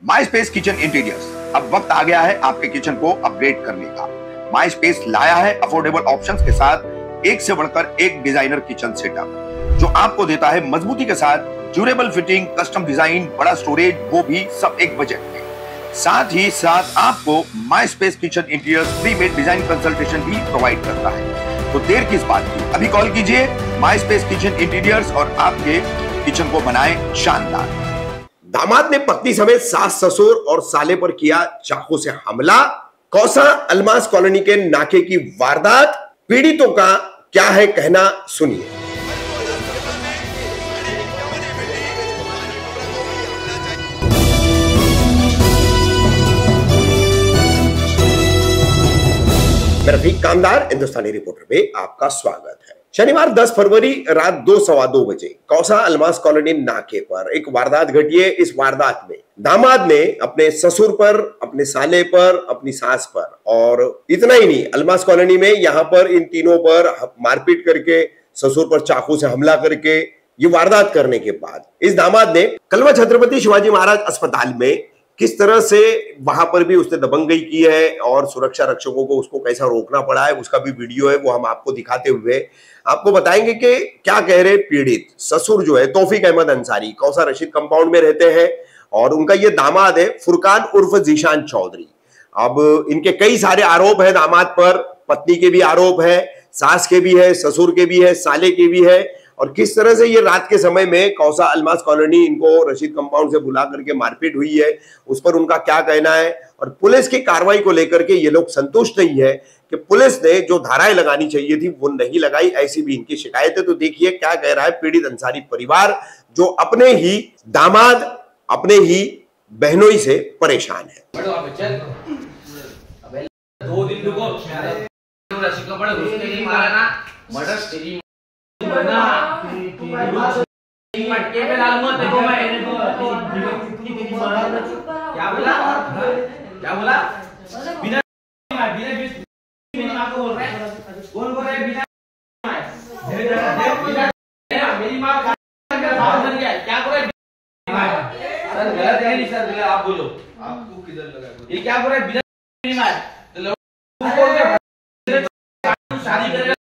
माई space kitchen interiors, अब वक्त आ गया है आपके किचन को अपग्रेड करने का। माई स्पेस लाया है अफोर्डेबल ऑप्शंस के साथ एक से बढ़कर एक डिजाइनर किचन सेटअप, जो आपको देता है मजबूती के साथ ड्यूरेबल फिटिंग, कस्टम डिजाइन, बड़ा स्टोरेज, वो भी सब एक बजट में। साथ ही साथ आपको माई स्पेस किचन इंटीरियर्स फ्री में डिजाइन कंसल्टेशन भी प्रोवाइड करता है। तो देर किस बात की, अभी कॉल कीजिए माई स्पेस किचन इंटीरियर्स और आपके किचन को बनाए शानदार। दामाद ने पत्नी समेत सास, ससुर और साले पर किया चाकू से हमला। कौसा अल्मास कॉलोनी के नाके की वारदात, पीड़ितों का क्या है कहना, सुनिए। मैं रफीक कामदार, हिंदुस्तानी रिपोर्टर में आपका स्वागत है। शनिवार 10 फरवरी रात 2:15 बजे कौसा अल्मास कॉलोनी नाके पर एक वारदात घटी है। इस वारदात में दामाद ने अपने ससुर पर, अपने साले पर, अपनी सास पर, और इतना ही नहीं, अल्मास कॉलोनी में यहाँ पर इन तीनों पर मारपीट करके, ससुर पर चाकू से हमला करके, ये वारदात करने के बाद इस दामाद ने कलवा छत्रपति शिवाजी महाराज अस्पताल में किस तरह से वहां पर भी उसने दबंगई की है और सुरक्षा रक्षकों को उसको कैसा रोकना पड़ा है, उसका भी वीडियो है, वो हम आपको दिखाते हुए आपको बताएंगे कि क्या कह रहे पीड़ित। ससुर जो है तौफीक अहमद अंसारी कौसा रशीद कंपाउंड में रहते हैं और उनका ये दामाद है फुरकान उर्फ जीशान चौधरी। अब इनके कई सारे आरोप है दामाद पर, पत्नी के भी आरोप है, सास के भी है, ससुर के भी है, साले के भी है, और किस तरह से ये रात के समय में कौसा अल्मास कॉलोनी इनको रशीद कंपाउंड से बुला करके मारपीट हुई है, उस पर उनका क्या कहना है। और पुलिस की कार्रवाई को लेकर के ये लोग संतुष्ट नहीं है कि पुलिस ने जो धाराएं लगानी चाहिए थी वो नहीं लगाई, ऐसी भी इनकी शिकायत है। तो देखिए क्या कह रहा है पीड़ित अंसारी परिवार, जो अपने ही दामाद, अपने ही बहनोई से परेशान है। 2 दिन रुको, रशीद कंपाउंड उसने नहीं मारा ना, मर्डर तेरी बना मटके पे डाल मत देखो। मैं क्या बोला, क्या बोला, बिना मेरी माँ को बोल रहा है, कौन बोल रहा है बिना मेरी माँ बन गया, क्या बोल रहा है सर, गलत है नहीं सर, आप बोलो, आपको किधर लगा ये क्या बोल रहा है बिना मेरी माँ, तो शादी करेगा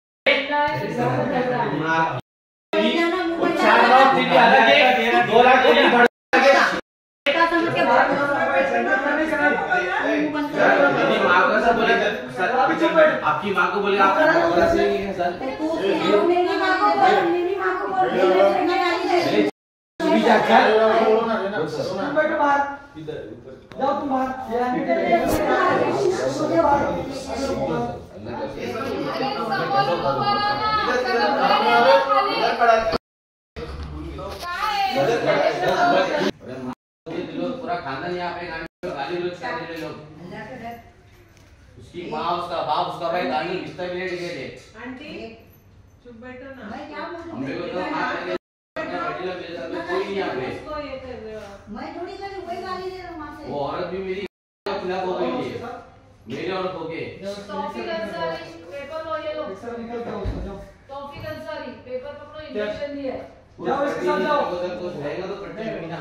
आपकी माँ को बोले, आपकी पूरा खानदान यहाँ पे गाली लोग, उसकी माँ, उसका बाप, उसका भाई गाली बिस्तर में लेट गए थे। आंटी चुप बैठो ना, मैं क्या बोल रही हूं, तो कोई नहीं यहाँ पे, मैं थोड़ी करी वही गाली दे रहा हूं वहां से। वो औरत भी मेरी खिलाफ हो गई है, मेरी औरत हो गई। तौफीक अंसारी पेपर लो, ये लो तौफीक अंसारी पेपर पकड़ो, इंजेक्शन दिया है, जाओ इसके साथ जाओ, अगर कुछ रहेगा तो कटने में ना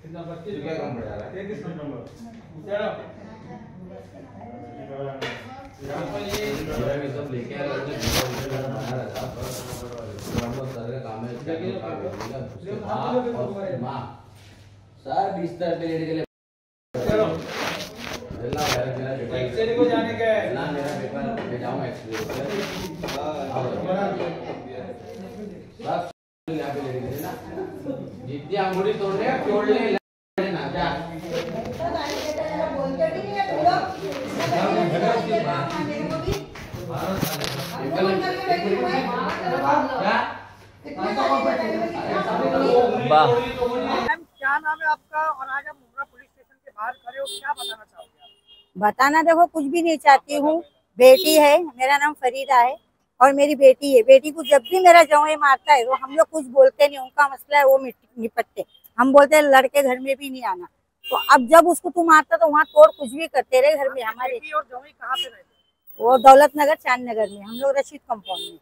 कितना बच्चे क्या काम पड़ रहा है, किस नंबर चलो ये सब लेके आ रहे थे, बना रहा था बहुत सारे काम है, उसके बाप और माँ सर बिस्तर पे लेट गए। चलो मेरा पेपर एक्सरे को जाने का है ना, मेरा पेपर ले जाऊं एक्सरे सब यहाँ पे लेट गए ना, जितनी अंगूठी तोड़ने तोड़ ले ना क्या क्या नाम है आपका और आज आप मुंब्रा पुलिस स्टेशन के बाहर खड़े हो, क्या बताना चाहोगे आप? बताना देखो कुछ भी नहीं चाहती हूँ, बेटी है, मेरा नाम फरीदा है और मेरी बेटी है। बेटी को जब भी मेरा जवाई मारता है तो हम लोग कुछ बोलते नहीं, उनका मसला है वो निपटते, हम बोलते हैं लड़के घर में भी नहीं आना। तो अब जब उसको तू मारता तो वहाँ तोड़ कुछ भी करते रहे घर में। हमारे और जवाई कहाँ पे रहते? वो दौलत नगर चांद नगर में, हम लोग रशीद कंपाउंड में।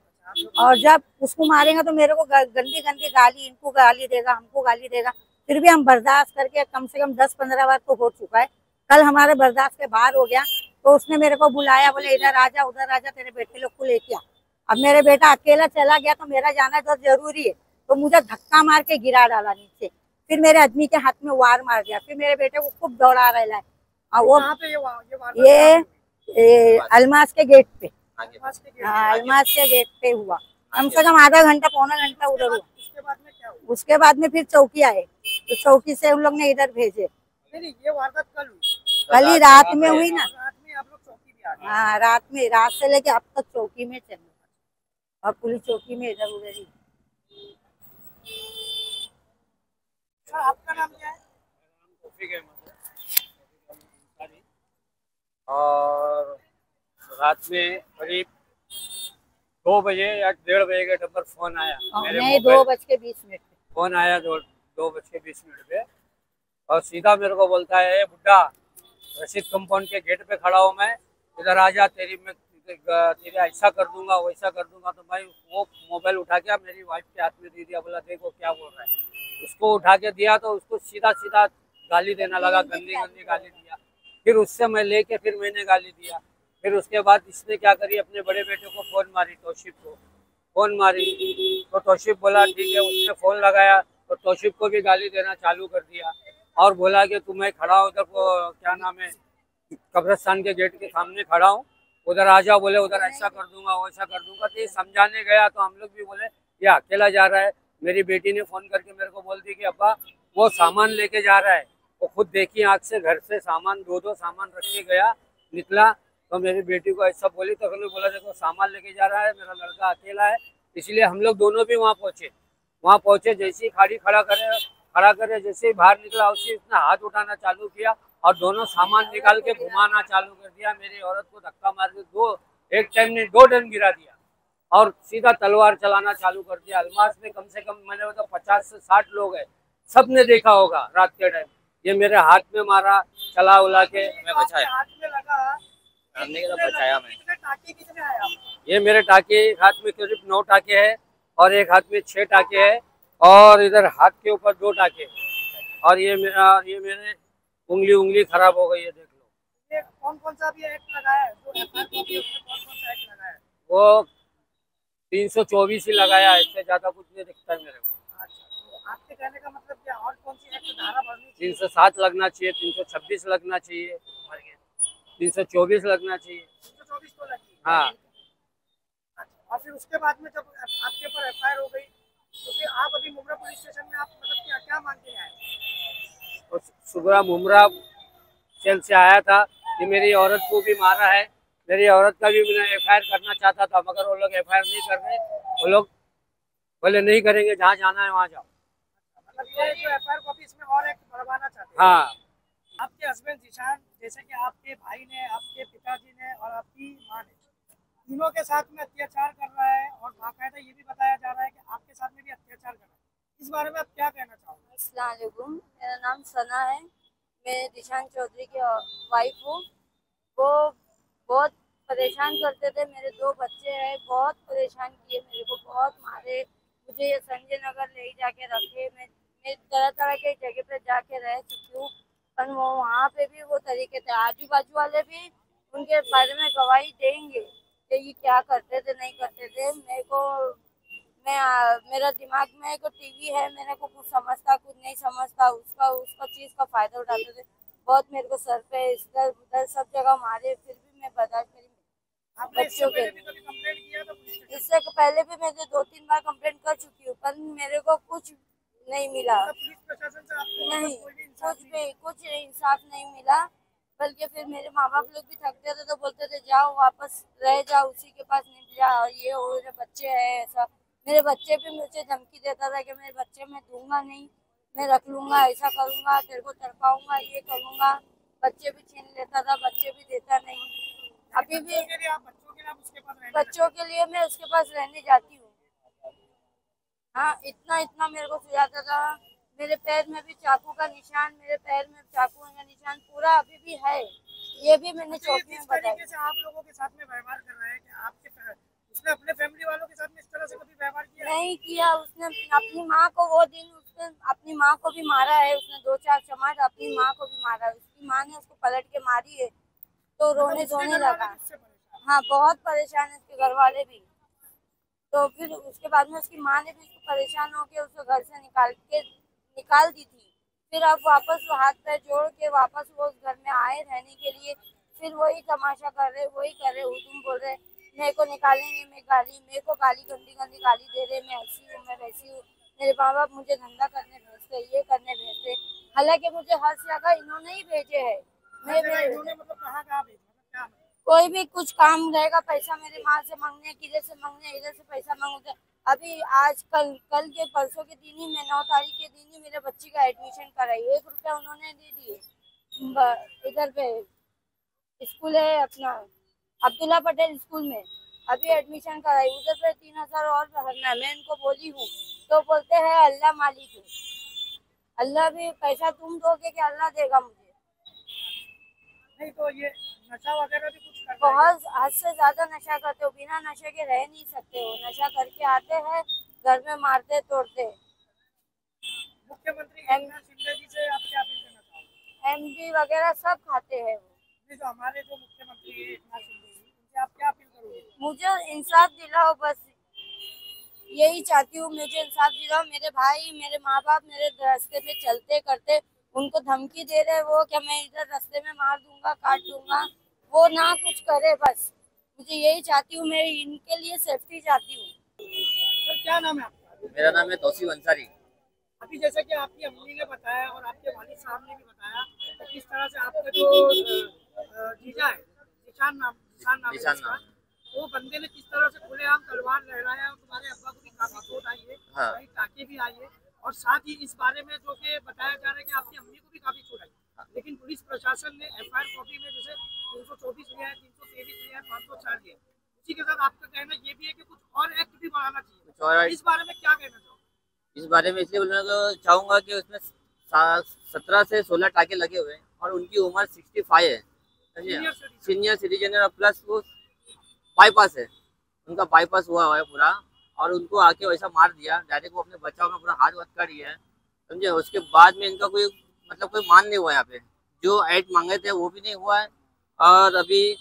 और जब उसको मारेगा तो मेरे को गंदी गंदी गाली, इनको गाली देगा, हमको गाली देगा। फिर भी हम बर्दाश्त करके कम से कम 10-15 बार तो हो चुका है। कल हमारे बर्दाश्त के बाहर हो गया तो उसने मेरे को बुलाया, बोले इधर आजा उधर आजा, तेरे बेटे लोग को लेके आ। अब मेरे बेटा अकेला चला गया तो मेरा जाना तो जरूरी है, तो मुझे धक्का मार के गिरा डाला नीचे, फिर मेरे आदमी के हाथ में वार मार दिया, फिर मेरे बेटे को खूब दौड़ा रहा है। और वो ये अलमास के गेट पे, हाँ अलमास के गेट पे हुआ। कम से कम आधा घंटा पौना घंटा उधर हुआ। उसके बाद में फिर चौकी आए तो चौकी से उन लोग ने इधर भेजे। ये वारदात कल हुई, कल ही रात में हुई ना। रात में आप लोग चौकी भी आ गए। हाँ रात से लेके अब तक चौकी में चल रहा और पुलिस चौकी में इधर उधर ही। सर आपका नाम क्या है? और रात में करीब 2 बजे या 1:30 बजे के नंबर फोन आया नहीं 2:20 पे फोन आया 2:20 पे, और सीधा मेरे को बोलता है बुड्ढा रशीद कंपाउंड के गेट पे खड़ा हूँ मैं, इधर आ जा, तेरे ऐसा कर दूंगा वैसा कर दूंगा। तो भाई वो मोबाइल उठा के मेरी वाइफ के हाथ में दे दिया, बोला देखो क्या बोल रहा है। उसको उठा के दिया तो उसको सीधा सीधा गाली देने लगा, गंदी गंदी गाली दिया। फिर उससे मैं लेके फिर मैंने गाली दिया। फिर उसके बाद इसने क्या करी, अपने बड़े बेटे को फ़ोन मारी, तौशीफ को फ़ोन मारी तो तौशीफ बोला ठीक है। उसने फ़ोन लगाया तो तौशीफ को भी गाली देना चालू कर दिया और बोला कि तुम्हें खड़ा हो उधर को क्या नाम है कब्रिस्तान के गेट के सामने खड़ा हूँ, उधर आ जाओ, बोले उधर ऐसा कर दूंगा वैसा कर दूंगा। तो ये समझाने गया तो हम लोग भी बोले ये अकेला जा रहा है। मेरी बेटी ने फ़ोन करके मेरे को बोल दी कि अब्बा वो सामान लेके जा रहा है, वो खुद देखी आँख से घर से सामान 2 सामान रख के गया, निकला तो मेरी बेटी को ऐसा बोली तो हमने बोला देखो सामान लेके जा रहा है, मेरा लड़का अकेला है। इसलिए हम लोग दोनों भी वहाँ पहुँचे। जैसे ही खाड़ी खड़ा करे जैसे ही बाहर निकला उसी उसने हाथ उठाना चालू किया और दोनों सामान निकाल के घुमाना चालू कर दिया। मेरी औरत को धक्का मार के एक टाइम नहीं 2 टाइम गिरा दिया और सीधा तलवार चलाना चालू कर दिया। अलमास में कम से कम मैंने बताया 50 से 60 लोग हैं, सबने देखा होगा रात के टाइम। ये मेरे हाथ में मारा, चला उला के मैं बचाया, हाथ में लगा बचाया मैं। कितने आए आप? ये मेरे टाके हाथ में करीब 9 टाके हैं और एक हाथ में 6 टाके हैं और इधर हाथ के ऊपर 2 टाके और ये मेरे उंगली खराब हो गई है, देख लो। ये कौन सा भी एक्ट लगाया है? जो एफआईआर कॉपी है उसमें कौन सा एक्ट लगाया है? वो 324 ही लगाया, इससे ज्यादा कुछ नहीं दिखता है मेरे को। अच्छा, तो आपके कहने का मतलब क्या, और कौन सी एक्ट धारा भरनी चाहिए? 307 लगना चाहिए, 326 लगना चाहिए, 324 लगना चाहिए। 324 तो लगी। हाँ। अच्छा, और फिर उसके बाद में जब आपके ऊपर एफआईआर हो गई तो फिर आप अभी मुमरा पुलिस स्टेशन में आप मतलब क्या मांग के आए? और सुबह मुमरा जेल से आया था कि मेरी औरत को भी मारा है, मेरी औरत का भी मैं एफआईआर करना चाहता था, मगर वो लोग एफआईआर नहीं कर रहे। वो लोग बोले नहीं करेंगे, जहाँ जाना है वहाँ जाओ। मतलब ये जो एफआईआर कॉपी इसमें और एक बढ़वाना चाहते हैं। हाँ। आपके हस्बैंड जिशान, जैसे कि आपके भाई ने, आपके पिताजी ने और आपकी माँ ने, तीनों के साथ में अत्याचार कर रहा है और बाकायदा ये भी बताया जा रहा है कि आपके साथ में भी अत्याचार कर रहा है। इस बारे में आप क्या कहना चाहोगे? अस्सलाम वालेकुम, मेरा नाम सना है, मैं दिशान चौधरी की वाइफ हूँ। वो बहुत परेशान करते थे, मेरे 2 बच्चे हैं, बहुत परेशान किए, मेरे को बहुत मारे, मुझे ये संजय नगर ले जाके रखे। मैं तरह के जगह पे जाके रह चुकी हूँ, पर वो वहाँ पे भी वो तरीके थे। आजू बाजू वाले भी उनके बारे में गवाही देंगे कि ये क्या करते थे नहीं करते थे। मेरा दिमाग में एक टीवी है, मेरे को कुछ समझता कुछ नहीं समझता, उसका चीज़ का फायदा उठाते थे। बहुत मेरे को सर पे इधर उधर सब जगह मारे, फिर भी मैं बर्दाश्त करी। बच्चों के इससे पहले भी मैं 2-3 बार कंप्लेंट कर चुकी हूँ, पर मेरे को कुछ नहीं मिला, नहीं कुछ इंसाफ नहीं मिला। बल्कि फिर मेरे माँ बाप लोग भी थकते थे तो बोलते थे जाओ वापस रह जाओ, उसी के पास नहीं जा, ये हो रहे बच्चे हैं ऐसा। मेरे बच्चे भी मुझे धमकी देता था कि मेरे बच्चे मैं दूंगा नहीं, मैं रख लूंगा, ऐसा करूंगा, तेरे को तड़पाऊंगा, ये करूंगा। बच्चे भी छीन लेता था, बच्चे भी देता नहीं। अभी भी बच्चों के लिए मैं उसके पास रहने जाती हूँ। हाँ, इतना मेरे को सुझाता था। मेरे पैर में भी चाकू का निशान, मेरे पैर में चाकू का निशान पूरा अभी भी है। ये भी मैंने चौकी में बताया। आप लोगों के साथ में व्यवहार कर रहे हैं कि आपके उसने अपने फैमिली वालों के साथ में इस तरह से कभी व्यवहार किया? नहीं किया उसने। अपनी माँ को वो दिन उसने अपनी माँ को भी मारा है उसने, 2-4 चमाट अपनी माँ को भी मारा है। उसकी माँ ने उसको पलट के मारी है तो रोने धोने लगा। हाँ बहुत परेशान है उसके घर वाले भी। तो फिर उसके बाद में उसकी माँ ने भी उसको परेशान होकर उसको घर से निकाल दी थी। फिर अब वापस वो हाथ पैर जोड़ के वापस वो उस घर में आए रहने के लिए। फिर वही तमाशा कर रहे, वही कर रहे, तुम बोल रहे मेरे को निकालेंगे, मेरे को गाली गंदी गंदी गाली दे रहे, मैं ऐसी हूँ मैं वैसी हूँ, मेरे माँ बाप मुझे धंधा करने भेजते, ये करने भेजते। हालांकि मुझे हर जगह इन्होंने ही भेजे है। मतलब कहाँ भेजा? कोई भी कुछ काम रहेगा पैसा मेरे माँ से मांगने, किधर से मांगने, इधर से पैसा मांगते। अभी आज कल के परसों के दिन ही मैं 9 तारीख के दिन ही मेरे बच्ची का एडमिशन कराई। 1 रुपया उन्होंने दे दिए। इधर पे स्कूल है अपना अब्दुल्ला पटेल स्कूल में, अभी एडमिशन कराई। उधर पे 3000 और भरना। मैं इनको बोली हूँ तो बोलते हैं अल्लाह मालिक है, अल्लाह भी पैसा तुम दोगे कि अल्लाह देगा मुझे। नहीं तो ये नशा वगैरह भी कुछ करता है? बहुत हद से ज्यादा नशा करते हो, बिना नशे के रह नहीं सकते हो। नशा करके आते हैं घर में मारते तोड़ते। मुख्यमंत्री एकनाथ शिंदे जी से आप क्या अपील करना चाहोगे? एमडी वगैरह सब खाते हैं वो। जो हमारे जो मुख्यमंत्री है एकनाथ शिंदे जी, उनसे आप क्या अपील करोगे? मुझे इंसाफ दिलाओ, बस यही चाहती हूँ। मुझे इंसाफ दिलाओ। मेरे भाई मेरे माँ बाप मेरे रास्ते में चलते करते उनको धमकी दे रहे वो क्या मैं इधर रास्ते में मार दूंगा काट दूंगा, वो ना कुछ करे। बस मुझे यही चाहती हूँ, मैं इनके लिए सेफ्टी चाहती हूँ। सर क्या नाम है आपका? मेरा नाम है तौसीफ अंसारी। अभी जैसे कि आपकी अम्मी ने बताया और आपके वालिद साहब ने भी बताया तो किस तरह से आपका जो जीजा है निशान नाम है, वो बंदे ने किस तरह से खुलेआम तलवार लहराया और तुम्हारे अब्बा को भी काफी चोट आई है, कई टाके भी आई है। और साथ ही इस बारे में जो कि बताया जा रहा है कि आपकी अम्मी को भी काफी चोट आई, लेकिन पुलिस प्रशासन ने FIR कॉपी में जैसे 324 लिया है, 323 लिया है, 504 लिया है। उसी के साथ आपका कहना ये भी है कि कुछ और एक्ट भी बढ़ाना चाहिए। इस बारे में क्या कहना चाहोगे? इस बारे में इसलिए बोलना चाहूँगा कि उसमें 17 से 16 टाके लगे हुए हैं और उनकी उम्र 65 है, सीनियर सिटीजन है, प्लस वो बाईपास है, उनका बाईपास हुआ है पूरा। और उनको आके वैसा मार दिया डायरेक्ट, वो अपने बचाव में पूरा हाथ कर दिया है, समझे। उसके बाद में इनका कोई मतलब कोई मान नहीं हुआ यहाँ पे, जो ऐड मांगे थे वो भी नहीं हुआ है। और अभी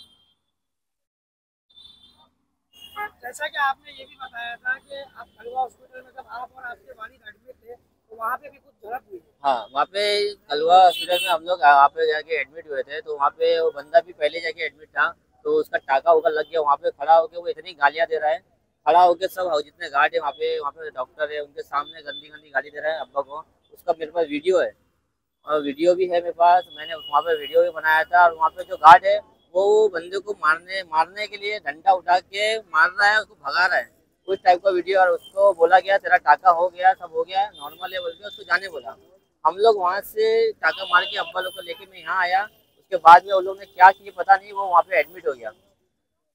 जैसा कि आपने ये भी बताया था कि आप कलवा हॉस्पिटल में जब आप और आपके वालिद एडमिट थे तो वहाँ पे भी कुछ झड़प हुई। हाँ, वहाँ पे कलवा हॉस्पिटल में हम लोग वहाँ पे जाके एडमिट हुए थे, तो वहाँ पे वो बंदा भी पहले जाके एडमिट था, तो उसका टाका उका लग गया। वहाँ पे खड़ा होके वो इतनी गालियाँ दे रहा है, खड़ा होके सब जितने गार्ड है वहाँ पे डॉक्टर है उनके सामने गंदी गंदी गाली दे रहा है अब्बा को। उसका मेरे पास वीडियो है और वीडियो भी है मेरे पास, मैंने वहाँ पे वीडियो भी बनाया था। और वहाँ पे जो गार्ड है वो बंदे को मारने के लिए डंडा उठा के मार रहा है, उसको भगा रहा है, उस टाइप का वीडियो। और उसको बोला गया तेरा टाका हो गया, सब हो गया, नॉर्मल है बोल के उसको जाने बोला। हम लोग वहाँ से टाका मार के अब्बा लोग को लेके मैं यहाँ आया। उसके बाद में वो लोग ने क्या किया पता नहीं, वो वहाँ पे एडमिट हो गया।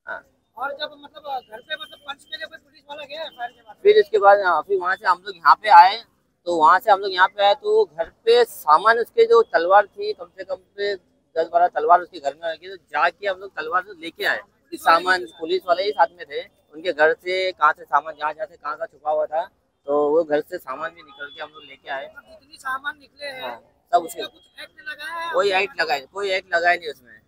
हाँ, और जब मतलब घर पे मतलब पंच के लिए पुलिस वाला गया FIR के बाद, फिर इसके बाद फिर वहाँ से हम लोग यहाँ पे आए, तो वहाँ से हम लोग यहाँ पे आए तो घर पे सामान उसके जो तलवार थी कम से कम पे 10-12 तलवार उसके घर में रखी, तो जाके हम लोग तलवार लेके आए। सामान पुलिस वाले ही साथ में थे, उनके घर से कहाँ से सामान जहाँ से कहाँ का छुपा हुआ था, तो वो घर से सामान भी निकल के हम लोग लेके आए। जितनी सामान निकले हैं सब उसके कुछ एक्ट लगाया है? कोई एक्ट लगाया नहीं उसमें,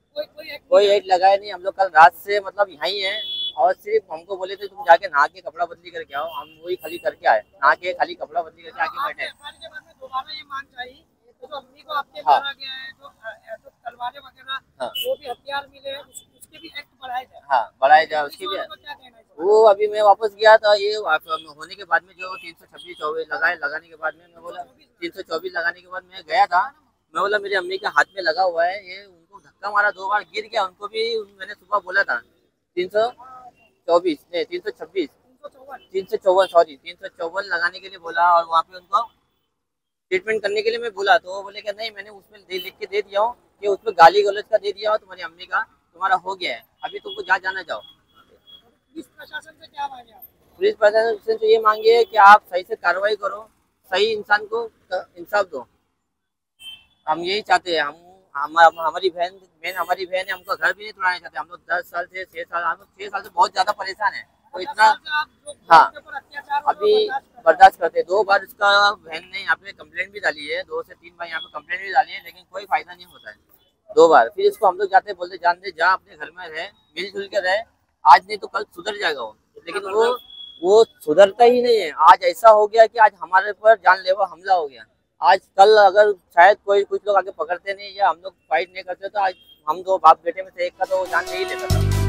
कोई एक्ट लगाया नहीं। हम लोग कल रात से मतलब यहाँ ही है और सिर्फ हमको बोले थे तुम जाके नहा के कपड़ा बदली करके आओ, हम वही खाली करके आए, नहा के खाली कपड़ा बदली करके आके बैठे। FIR के बाद में दोबारा ये मान चाहिए तो जो अम्मी को आपके मारा गया है, जो तलवारें वगैरह जो भी हथियार मिले हैं उसके भी एक्ट बढ़ाए जाए। हाँ, बढ़ाया जाए उसके भी। क्या कहना है? वो अभी मैं वापस गया था, ये होने के बाद में जो 326-24 लगाने के बाद में मैं बोला 324 लगाने के बाद मैं गया था, मैं बोला मेरी अम्मी के हाथ में लगा हुआ है, ये उनको धक्का मारा 2 बार गिर गया। उनको भी मैंने सुबह बोला था 324 नहीं 354 लगाने के लिए बोला, और वहाँ पे उनको ट्रीटमेंट करने के लिए मैं बोला, तो वो बोले कि नहीं मैंने उसमें लिख के दे दिया हूँ कि उसमें गाली गलौज का दे दिया हो तुम्हारी अम्मी का, तुम्हारा हो गया है, अभी तुमको जहाँ जाना जाओ। पुलिस प्रशासन से क्या मांगे आप? पुलिस प्रशासन से ये मांगे कि आप सही से कार्रवाई करो, सही इंसान को इंसाफ दो। हम यही चाहते हैं। हमारी बहन है, हमको घर भी नहीं तोड़ाना चाहते। हम लोग 10 साल से 6 साल से बहुत ज्यादा परेशान है। तो इतना हाँ अभी बर्दाश्त करते। 2 बार इसका बहन ने यहाँ पे कंप्लेंट भी डाली है, 2 से 3 बार यहाँ पे कंप्लेंट भी डाली है, लेकिन कोई फायदा नहीं होता है। 2 बार फिर इसको हम लोग जाते बोलते जान दे, जा अपने घर में रहे, मिलजुल के रहे, आज नहीं तो कल सुधर जाएगा वो। लेकिन वो सुधरता ही नहीं है। आज ऐसा हो गया कि आज हमारे ऊपर जानलेवा हमला हो गया। आज कल अगर शायद कुछ लोग आगे पकड़ते नहीं या हम लोग फाइट नहीं करते तो आज हम 2 बाप बेटे में से एक का तो जान नहीं लेता था।